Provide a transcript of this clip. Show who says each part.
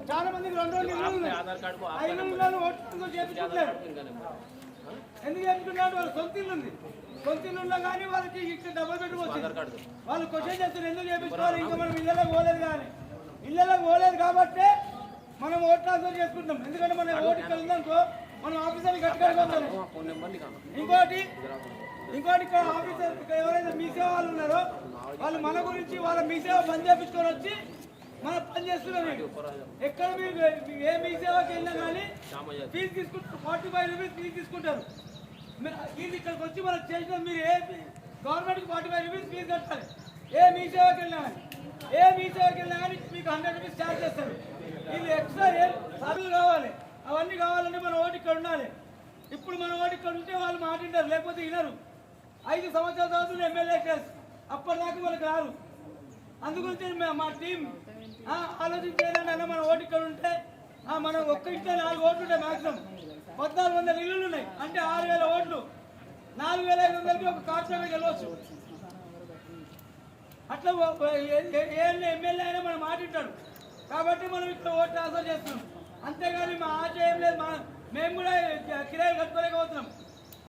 Speaker 1: చాలా మందికి 2 ఇళ్ళు ఉన్నాయి. 5 ఇళ్ళు ఓట్లు చేపించుకుంటారు. ఎందుకు చేపించుకుంటారు? వాళ్ళు సొంత ఇల్లు ఉంది. సొంత ఇల్లు ఉన్నా కానీ వాళ్ళకి ఇక్కడ డబ్బులు పెట్టుకోవచ్చు. వాళ్ళు క్వశ్చన్ చేస్తారు ఎందుకు చేపించుకోవాలి, ఇంకా మనం ఇళ్ళలోకి పోలేదు కానీ. ఇళ్ళలోకి పోలేదు కాబట్టి మనం ఓట్ ట్రాన్స్ఫర్ చేసుకుంటాం. ఎందుకంటే మనం ఓటుకి వెళ్ళిందనుకో మనం ఆఫీసర్ని కట్టుకోవాలి. ఇంకోటి ఇక్కడ ఆఫీసర్ ఎవరైతే మీ సేవ వాళ్ళు ఉన్నారో వాళ్ళు మన గురించి వాళ్ళ మీ సేవ పని చేయించుకొని వచ్చి మనం పని చేస్తున్నాం. ఎక్కడ మీరు ఏ మీ సేవకి వెళ్ళినా కానీ ఫీజు తీసుకుంటారు. 45 రూపీస్ ఫీజు తీసుకుంటారు. మీరు ఇక్కడికి వచ్చి మనం చేసిన మీరు ఏ గవర్నమెంట్కి 45 రూపీస్ ఫీజు కట్టాలి. ఏ మీ సేవకి వెళ్ళినా కానీ మీకు 100 రూపీస్ ఛార్జ్ చేస్తారు. ఇది ఎక్స్ట్రా ఏం సరుకులు కావాలి. అవన్నీ కావాలంటే మన ఓటు ఇక్కడ ఉండాలి. ఇప్పుడు మన ఓటు ఇక్కడ ఉంటే వాళ్ళు మాట్లాడారు, లేకపోతే వినరు. 5 సంవత్సరాల తర్వాత ఎమ్మెల్యే కేసు అప్పటిదాకా వాళ్ళకి రారు. అందుగురించి మా టీం ఆలోచించేదంటే మన ఓటు ఇక్కడ ఉంటే మనం ఒక్క ఇంట్లో 4 ఓట్లు ఉంటాయి. మ్యాక్సిమం 1400 ఇల్లులు ఉన్నాయి. అంటే 6000 ఓట్లు. 4500కి ఒక కార్పొరేటర్ గెలవచ్చు. అట్లా ఏ ఎమ్మెల్యే అయినా మనం మాట్లాడతాడు. కాబట్టి మనం ఇక్కడ ఓటు ట్రాన్స్ఫర్ చేస్తున్నాం. అంతేగాని మా ఆశ ఏం లేదు. మేము కూడా కిరాయిలు కట్టుకోలేకపోతున్నాం.